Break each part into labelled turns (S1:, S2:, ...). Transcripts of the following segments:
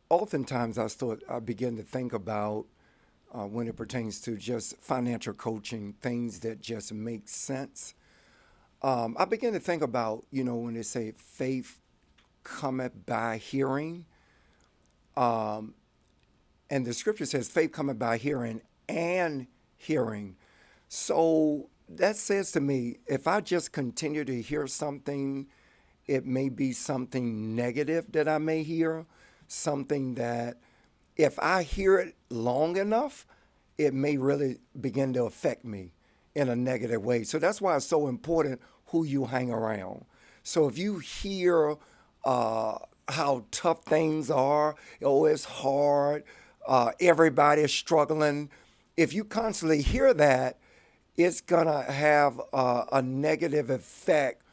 S1: oftentimes I begin to think about when it pertains to just financial coaching, things that just make sense. I begin to think about, when they say faith cometh by hearing, and the scripture says faith cometh by hearing and hearing. So that says to me, if I just continue to hear something, it may be something negative that I may hear, something that if I hear it long enough, it may really begin to affect me in a negative way. So that's why it's so important who you hang around. So if you hear how tough things are, oh, it's hard, everybody's struggling, if you constantly hear that, it's gonna have a negative effect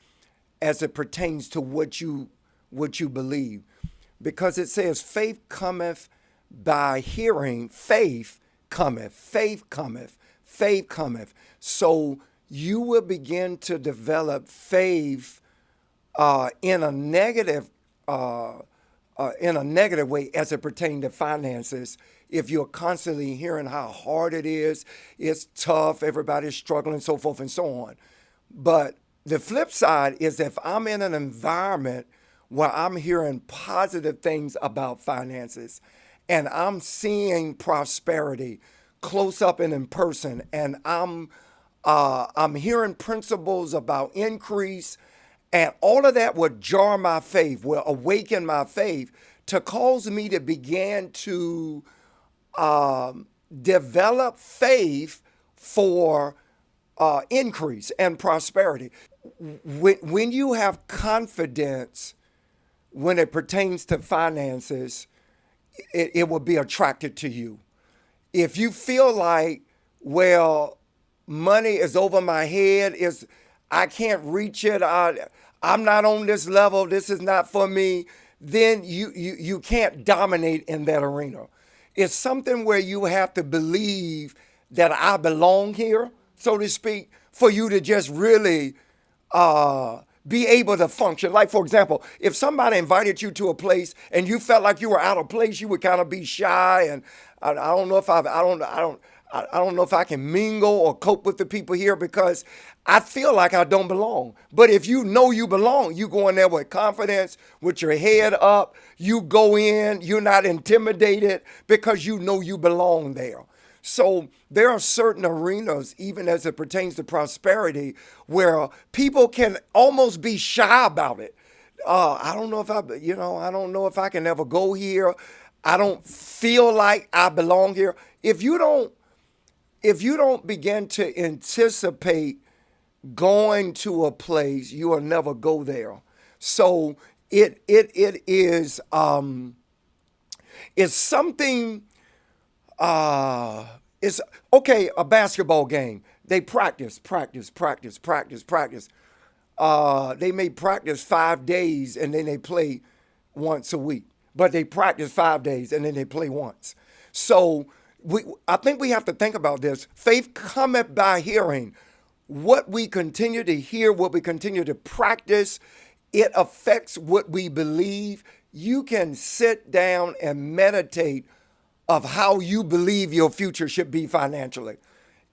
S1: as it pertains to what you believe, because it says faith cometh by hearing. Faith cometh. So you will begin to develop faith in a negative way as it pertains to finances. If you're constantly hearing how hard it is, it's tough, everybody's struggling, so forth and so on. But the flip side is if I'm in an environment where I'm hearing positive things about finances and I'm seeing prosperity close up and in person, and I'm hearing principles about increase, and all of that would jar my faith, will awaken my faith to cause me to begin to develop faith for increase and prosperity. When you have confidence when it pertains to finances, it will be attracted to you. If you feel like, well, money is over my head, is I can't reach it, I'm not on this level, this is not for me, then you can't dominate in that arena. It's something where you have to believe that I belong here, so to speak, for you to just really be able to function. Like, for example, if somebody invited you to a place and you felt like you were out of place, you would kind of be shy. And I don't know if I don't know if I can mingle or cope with the people here because I feel like I don't belong. But if you know you belong, you go in there with confidence, with your head up. You go in, you're not intimidated because you know you belong there. So there are certain arenas, even as it pertains to prosperity, where people can almost be shy about it. I don't know if I don't know if I can ever go here. I don't feel like I belong here. If you don't begin to anticipate going to a place, you will never go there. So it is it's something. It's okay. A basketball game. They practice. They may practice 5 days and then they play once a week. But they practice 5 days and then they play once. So I think we have to think about this. Faith cometh by hearing. What we continue to hear, what we continue to practice, it affects what we believe. You can sit down and meditate of how you believe your future should be financially.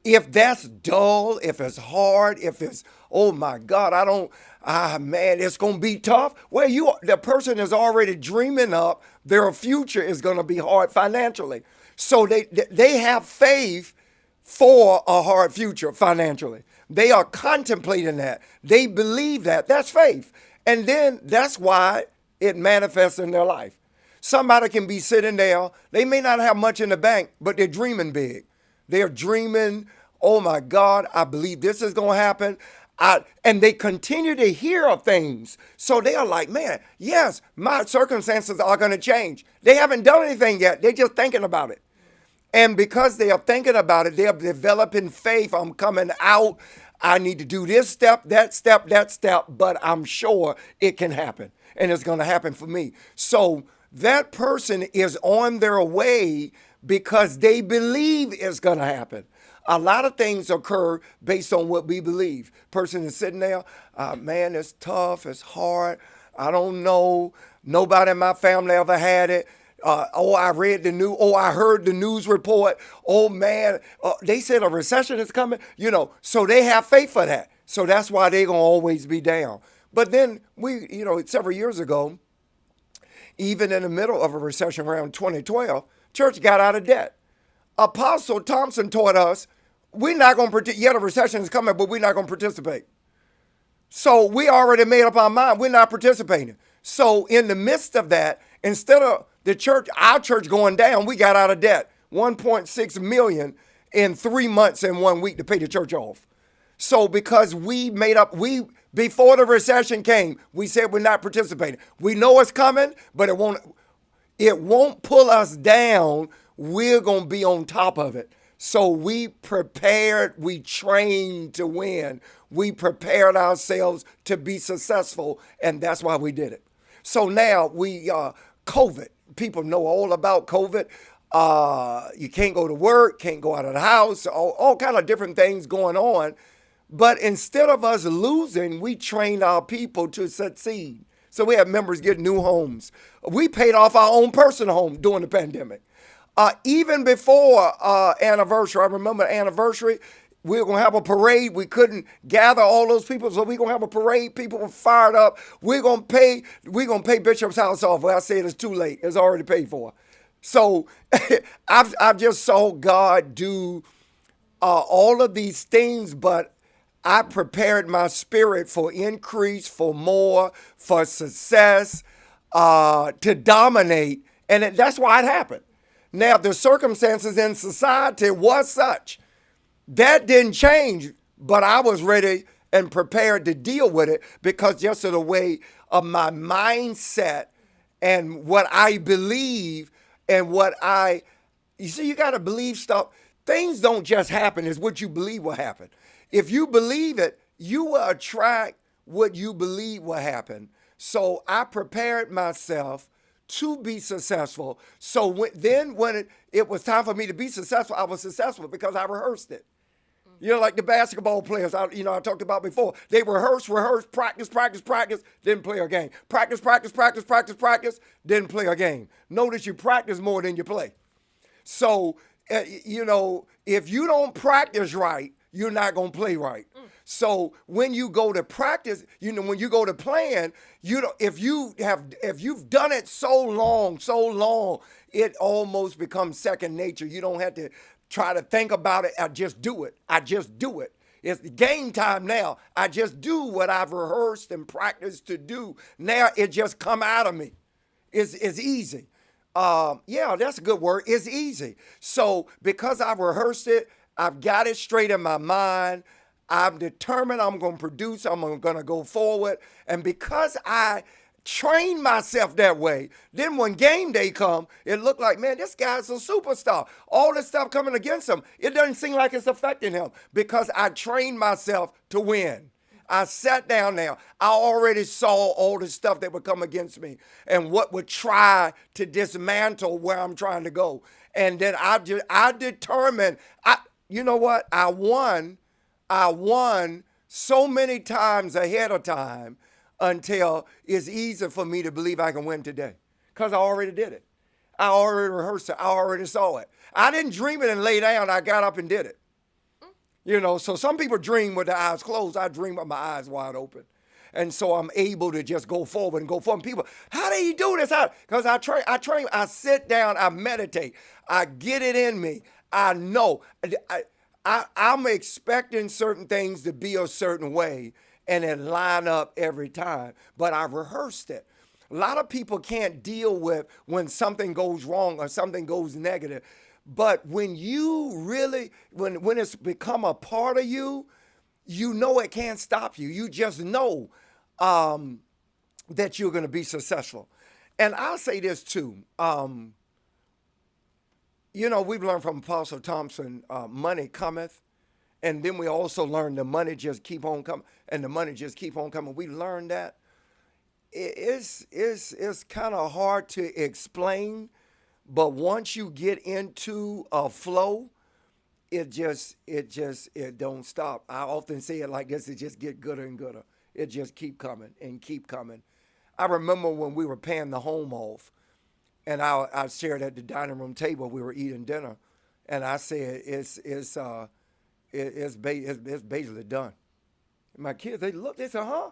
S1: If that's dull, if it's hard, if it's, oh my God, I don't, man, it's going to be tough. Well, the person is already dreaming up their future is going to be hard financially. So they have faith for a hard future financially. They are contemplating that. They believe that. That's faith. And then that's why it manifests in their life. Somebody can be sitting there, they may not have much in the bank, but they're dreaming big. They're dreaming, oh my God, I believe this is going to happen. And they continue to hear of things. So they are like, man, yes, my circumstances are going to change. They haven't done anything yet. They're just thinking about it. And because they are thinking about it, they are developing faith. I'm coming out. I need to do this step, that step, but I'm sure it can happen. And it's going to happen for me. So that person is on their way because they believe it's going to happen. A lot of things occur based on what we believe. Person is sitting there, man, it's tough, it's hard. I don't know. Nobody in my family ever had it. Oh, I read the news. Oh, I heard the news report. Oh man, they said a recession is coming. So they have faith for that. So that's why they're gonna always be down. But then several years ago, even in the middle of a recession around 2012, church got out of debt. Apostle Thompson taught us we're not going to participate. Yeah, the recession is coming, but we're not going to participate. So we already made up our mind. We're not participating. So in the midst of that, instead of our church going down, we got out of debt. 1.6 million in 3 months and 1 week to pay the church off. So because before the recession came, we said we're not participating. We know it's coming, but it won't pull us down. We're going to be on top of it. So we prepared, we trained to win. We prepared ourselves to be successful, and that's why we did it. So now COVID, people know all about COVID. You can't go to work, can't go out of the house, all kind of different things going on. But instead of us losing, we trained our people to succeed. So we have members get new homes. We paid off our own personal home during the pandemic. Even before anniversary, I remember the anniversary, we were going to have a parade. We couldn't gather all those people, so we're going to have a parade. People were fired up. We're going to pay Bishop's house off. Well, I said it's too late. It's already paid for. So I've just saw God do all of these things, but I prepared my spirit for increase, for more, for success, to dominate. And that's why it happened. Now, the circumstances in society was such. That didn't change, but I was ready and prepared to deal with it because just of the way of my mindset and what I believe and you see, you got to believe stuff. Things don't just happen. It's what you believe will happen. If you believe it, you will attract what you believe will happen. So I prepared myself to be successful. So when it was time for me to be successful, I was successful because I rehearsed it. Like the basketball players, I talked about before. They rehearse, practice, didn't play a game. Practice, didn't play a game. Notice you practice more than you play. So, if you don't practice right, you're not going to play right. So when you go to practice, when you go to playing, if you've done it so long, it almost becomes second nature. You don't have to try to think about it. I just do it. It's game time now. I just do what I've rehearsed and practiced to do. Now it just come out of me. It's easy. Yeah, that's a good word. It's easy. So because I've rehearsed it, I've got it straight in my mind. I'm determined I'm going to produce. I'm going to go forward. And because I trained myself that way, then when game day come, it looked like, man, this guy's a superstar. All this stuff coming against him, it doesn't seem like it's affecting him because I trained myself to win. I sat down now. I already saw all the stuff that would come against me and what would try to dismantle where I'm trying to go. And then I determined, you know what? I won so many times ahead of time until it's easy for me to believe I can win today because I already did it. I already rehearsed it. I already saw it. I didn't dream it and lay down. I got up and did it. So some people dream with their eyes closed. I dream with my eyes wide open. And so I'm able to just go forward and go forward. People, how do you do this? Because I train, I sit down, I meditate. I get it in me. I know. I'm expecting certain things to be a certain way and it line up every time. But I rehearsed it. A lot of people can't deal with when something goes wrong or something goes negative. But when you really, when it's become a part of you, you know it can't stop you. You just know that you're going to be successful. And I'll say this too. We've learned from Apostle Thompson, money cometh. And then we also learned the money just keep on coming. And the money just keep on coming. We learned that. It's kind of hard to explain. But once you get into a flow, it don't stop. I often say it like this, it just get gooder and gooder. It just keep coming and keep coming. I remember when we were paying the home off, And I shared at the dining room table. We were eating dinner, and I said, it's basically done. My kids, they look, they said, huh?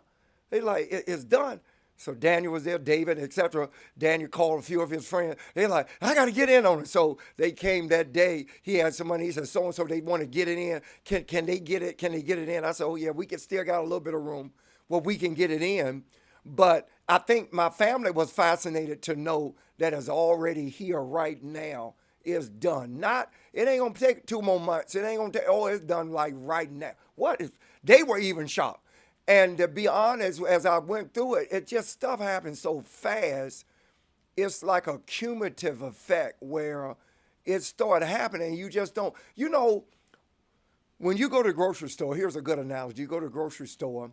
S1: They like, it's done. So Daniel was there, David, etc. Daniel called a few of his friends. They like, I got to get in on it. So they came that day. He had some money. He said, so and so, they want to get it in. Can they get it? Can they get it in? I said, oh yeah, we can still got a little bit of room where we can get it in. But I think my family was fascinated to know that it's already here right now. It's done. Not, it ain't gonna take 2 more months. It ain't gonna take, oh, it's done like right now. What if they were even shocked? And to be honest, as I went through it, it just stuff happened so fast. It's like a cumulative effect where it started happening. You just don't, when you go to the grocery store, here's a good analogy. You go to the grocery store.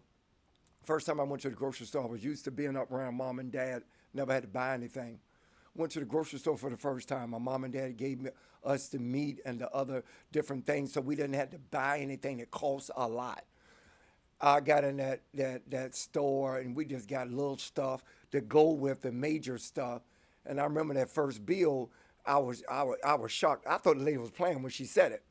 S1: First time I went to the grocery store, I was used to being up around mom and dad, never had to buy anything. Went to the grocery store for the first time. My mom and dad gave us the meat and the other different things, so we didn't have to buy anything that costs a lot. I got in that store and we just got little stuff to go with the major stuff. And I remember that first bill, I was shocked. I thought the lady was playing when she said it.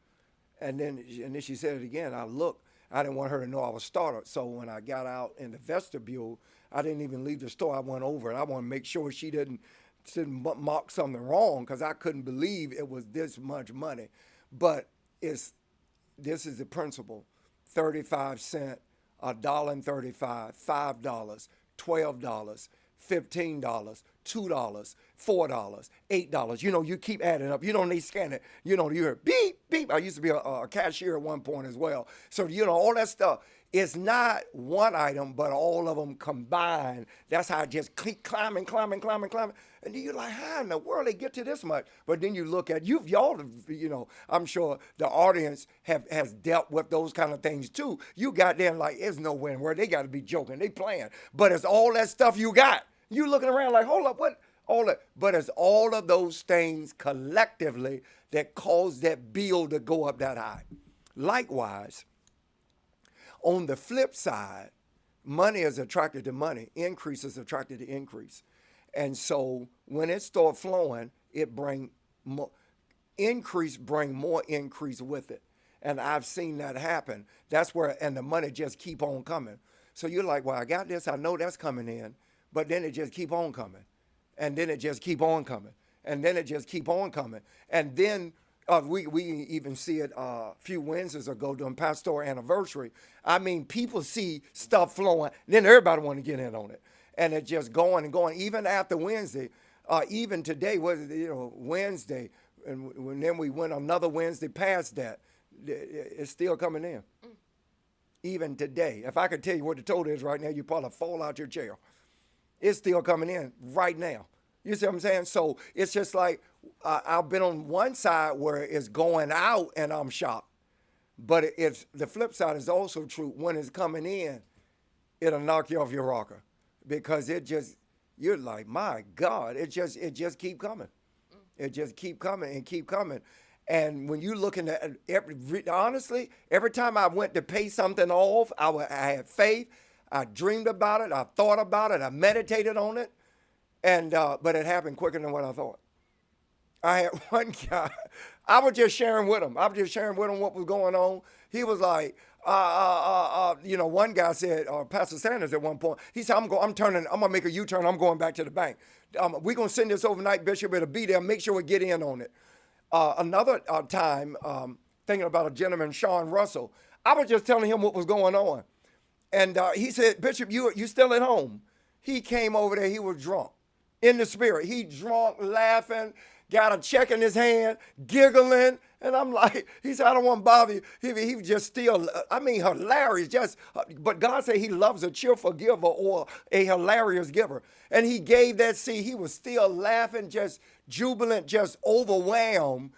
S1: And then she said it again. I looked. I didn't want her to know I was startled. So when I got out in the vestibule, I didn't even leave the store. I went over and I want to make sure she didn't mark something wrong because I couldn't believe it was this much money. But this is the principle: 35 cents, $1.35, $5, $12, $15, $2, $4, $8. You keep adding up. You don't need scan it. You hear beep, beep. I used to be a cashier at one point as well. So, all that stuff. It's not one item, but all of them combined. That's how it just keep climbing, climbing, climbing, climbing. And then you're like, how in the world they get to this much? But then you look at y'all, I'm sure the audience has dealt with those kind of things too. You got there and like, there's no way in where they got to be joking. They playing. But it's all that stuff you got. You looking around like, hold up, what? All that. But it's all of those things collectively that cause that bill to go up that high. Likewise, on the flip side, money is attracted to money. Increase is attracted to increase. And so when it starts flowing, it bring more increase, bring more increase with it. And I've seen that happen. That's where, and the money just keep on coming. So you're like, well, I got this. I know that's coming in. But then it just keep on coming. And then it just keep on coming. And then it just keep on coming. And then we even see it a few Wednesdays ago during pastoral anniversary. I mean, people see stuff flowing, then everybody want to get in on it, and it's just going and going. Even after Wednesday, even today was Wednesday, and then we went another Wednesday past that. It's still coming in. Even today, if I could tell you what the total is right now, you'd probably fall out your chair. It's still coming in right now. You see what I'm saying? So it's just like I've been on one side where it's going out and I'm shocked. But it's the flip side is also true. When it's coming in, it'll knock you off your rocker because you're like, my God, it just keep coming. It just keep coming and keep coming. And when you're looking at honestly, every time I went to pay something off, I had faith. I dreamed about it. I thought about it. I meditated on it. And but it happened quicker than what I thought. I had one guy, I was just sharing with him. I was just sharing with him what was going on. He was like, one guy said, Pastor Sanders at one point, he said, I'm gonna make a U-turn. I'm going back to the bank. We're gonna send this overnight, Bishop. It'll be there. Make sure we get in on it. Another time, thinking about a gentleman, Sean Russell, I was just telling him what was going on. And he said, Bishop, you still at home? He came over there. He was drunk in the spirit. He drunk, laughing, got a check in his hand, giggling. And I'm like, he said, I don't want to bother you. He was just still, hilarious. But God said he loves a cheerful giver or a hilarious giver. And he gave that seed. He was still laughing, just jubilant, just overwhelmed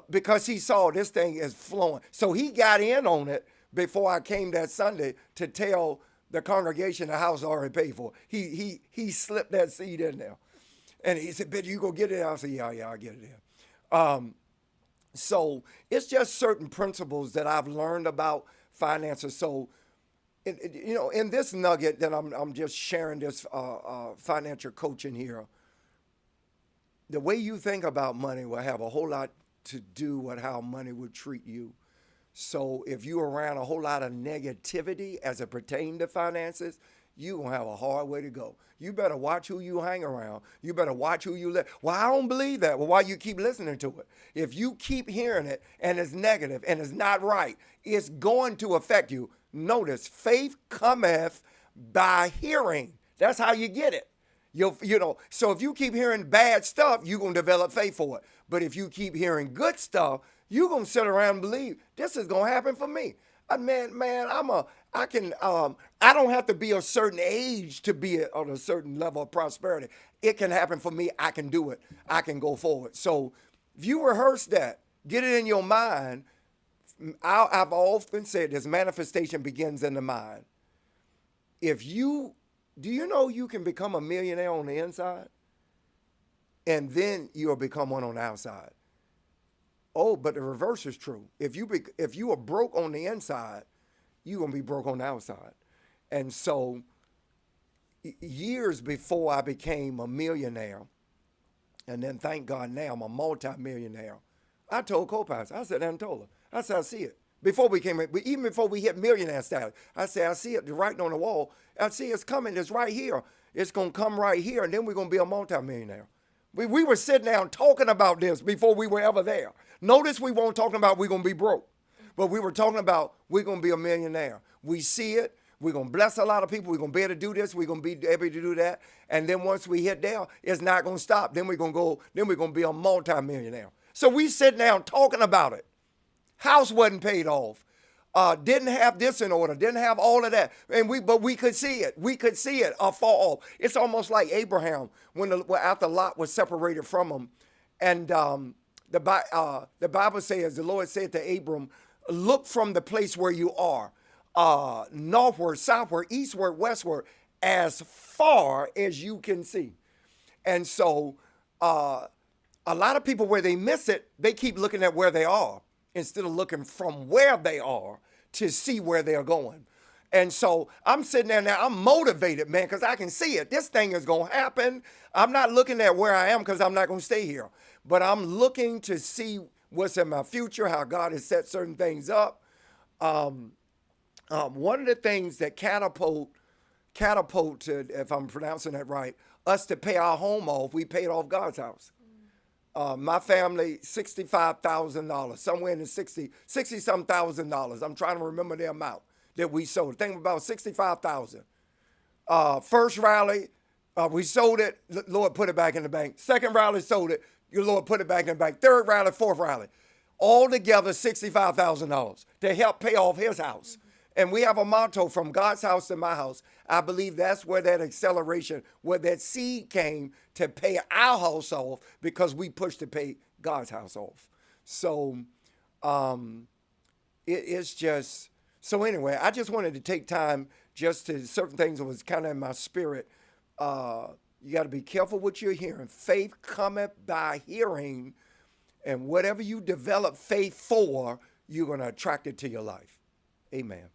S1: because he saw this thing is flowing. So he got in on it before I came that Sunday to tell the congregation the house already paid for. He slipped that seed in there. And he said, "Bitch, you go get it." I said, yeah, I'll get it in. So it's just certain principles that I've learned about finances. So, in this nugget that I'm just sharing this financial coaching here, the way you think about money will have a whole lot to do with how money will treat you. So if you're around a whole lot of negativity as it pertains to finances, you're going to have a hard way to go. You better watch who you hang around. You better watch who you let. Well, I don't believe that. Well, why you keep listening to it? If you keep hearing it and it's negative and it's not right, it's going to affect you. Notice, faith cometh by hearing. That's how you get it. So if you keep hearing bad stuff, you're going to develop faith for it. But if you keep hearing good stuff, you're going to sit around and believe this is going to happen for me. Man, I don't have to be a certain age to be on a certain level of prosperity. It can happen for me. I can do it. I can go forward. So if you rehearse that, get it in your mind. I've often said this: manifestation begins in the mind. Do you know you can become a millionaire on the inside, and then you'll become one on the outside? Oh, but the reverse is true. If you are broke on the inside, you're gonna be broke on the outside. And so, years before I became a millionaire, and then thank God now I'm a multi-millionaire, I told Cometh, I said and told her, I said I see it. Even before we hit millionaire status, I said I see it writing on the wall. I see it's coming. It's right here. It's gonna come right here, and then we're gonna be a multi-millionaire. We were sitting down talking about this before we were ever there. Notice we weren't talking about we're going to be broke, but we were talking about we're going to be a millionaire. We see it. We're going to bless a lot of people. We're going to be able to do this. We're going to be able to do that. And then once we hit there, it's not going to stop. Then we're going to go. Then we're going to be a multimillionaire. So we sitting down talking about it. House wasn't paid off. Didn't have this in order. Didn't have all of that. But we could see it. We could see it afar off. It's almost like Abraham after Lot was separated from him, and the Bible says the Lord said to Abram, "Look from the place where you are, northward, southward, eastward, westward, as far as you can see." And so, a lot of people, where they miss it, they keep looking at where they are instead of looking from where they are to see where they're going. And so I'm sitting there now, I'm motivated, man, because I can see it. This thing is going to happen. I'm not looking at where I am because I'm not going to stay here. But I'm looking to see what's in my future, how God has set certain things up. One of the things that catapulted, if I'm pronouncing that right, us to pay our home off, we paid off God's house. My family, $65,000, somewhere in the 60-some thousand dollars. I'm trying to remember the amount that we sold. Think about 65,000. First rally, we sold it. Lord put it back in the bank. Second rally, sold it. Your Lord put it back in the bank. Third rally, fourth rally. All together, $65,000 to help pay off his house. And we have a motto, from God's house to my house. I believe that's where that acceleration, where that seed came to pay our house off, because we pushed to pay God's house off. So it's just, so anyway, I just wanted to take time just to, certain things that was kind of in my spirit. You got to be careful what you're hearing. Faith cometh by hearing, and whatever you develop faith for, you're going to attract it to your life. Amen.